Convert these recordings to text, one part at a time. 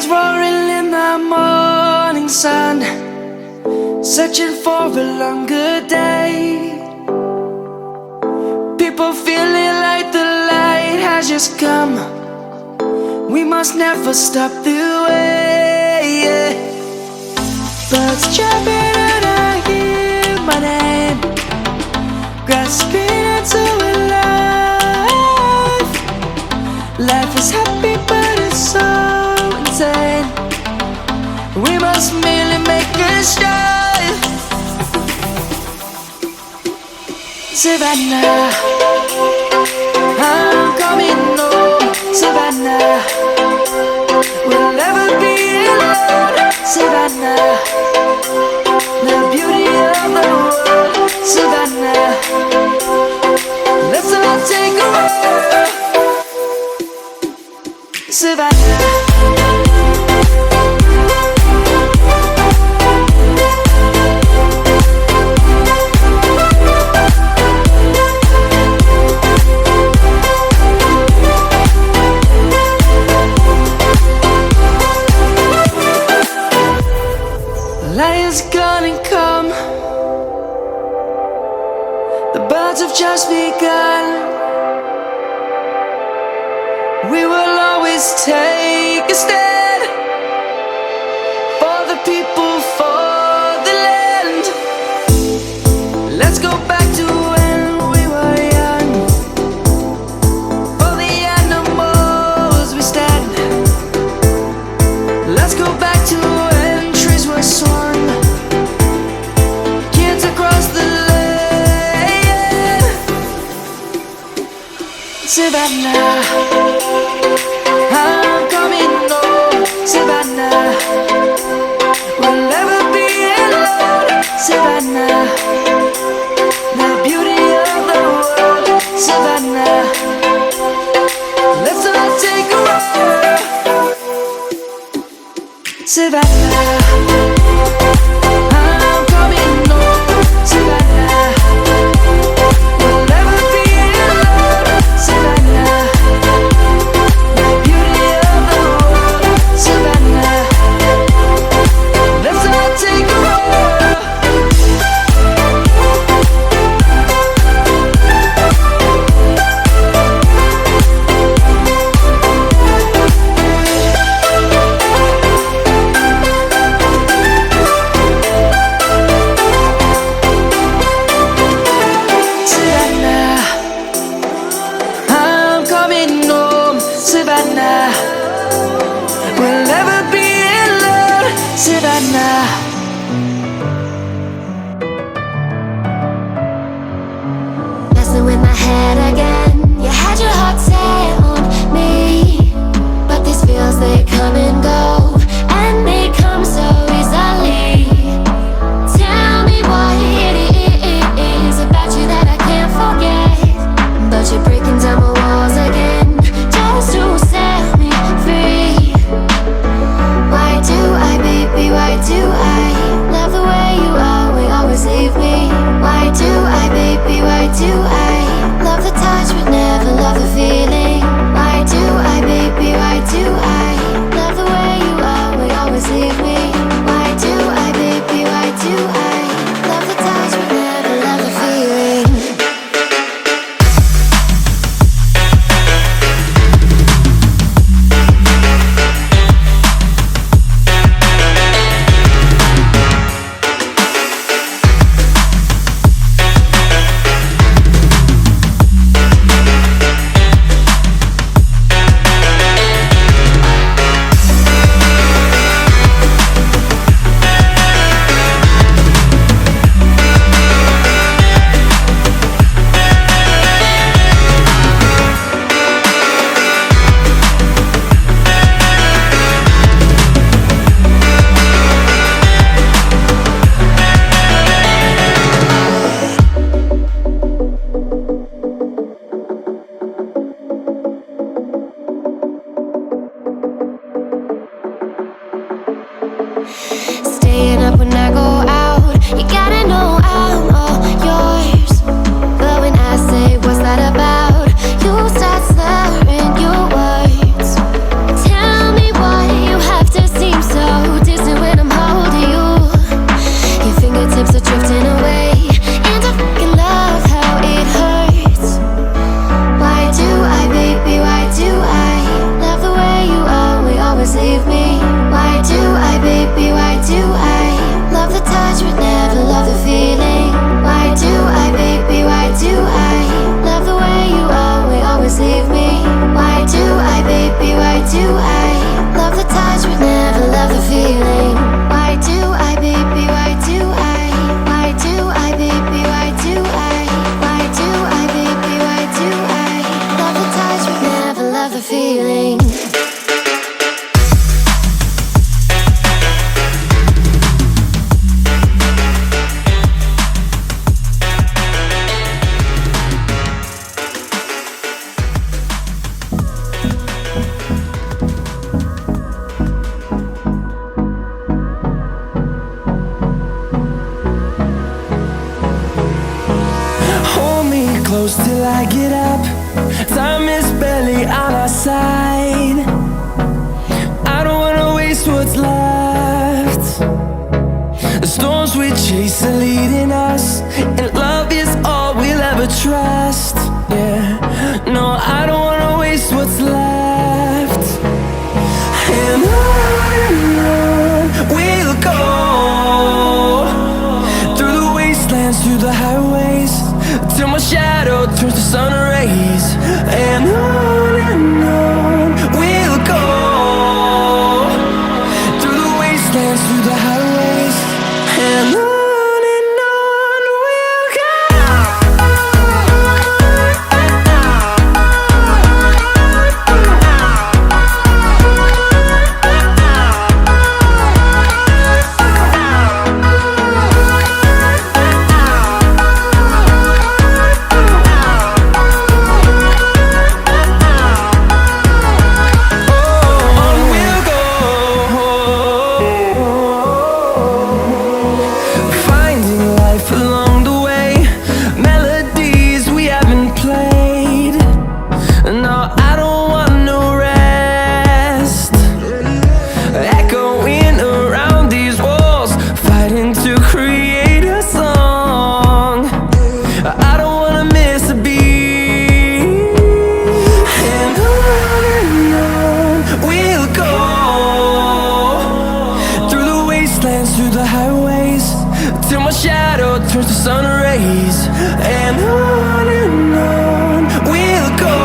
roaring in the morning sun, searching for a longer day. People feeling like the light has just come. We must never stop the way. Birds jumping and I hear my name, grasping into a life. Life is happy but it's so insane. We must merely make a start. Savannah, I'm coming home. Savannah, we'll never be alone. Savannah, the beauty of the world. Savannah, let's all take a walk. Savannah. Light is gonna come. The birds have just begun. We will always take a stand for the people, for the land. Let's go back to when we were young. For the animals we stand. Let's go back to when trees were swung. Kids across the land. Savannah, I'm coming home. Savannah, we'll never be alone. Savannah, the beauty of the world. Savannah, let's all take a walk. Savannah, I'm coming home. Savannah, we'll never be alone. Savannah, the beauty of the world. Savannah, let's all take a walk. have the feeling. Close till I get up. Time is barely on our side. I don't wanna waste what's left. The storms we chase are leading us, and love is all we'll ever trust. Yeah, no, I don't wanna waste what's left. And on we'll go, through the wastelands, through the highways, till my shadow turns to sun rays. And on we'll go, through the wastelands, through the highways, and on we'll go. Through the highways, till my shadow turns to sun rays. And on we'll go,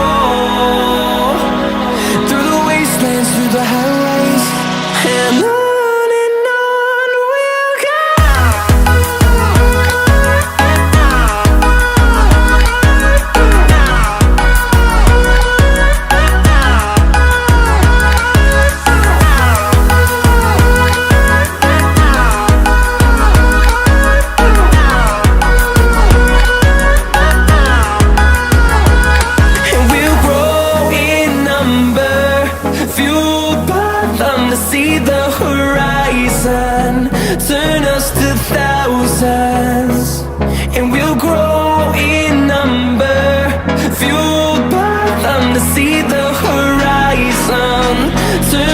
through the wastelands, through the highways, and on. See the horizon turn us to thousands, and we'll grow in number, fueled by them to see the horizon turn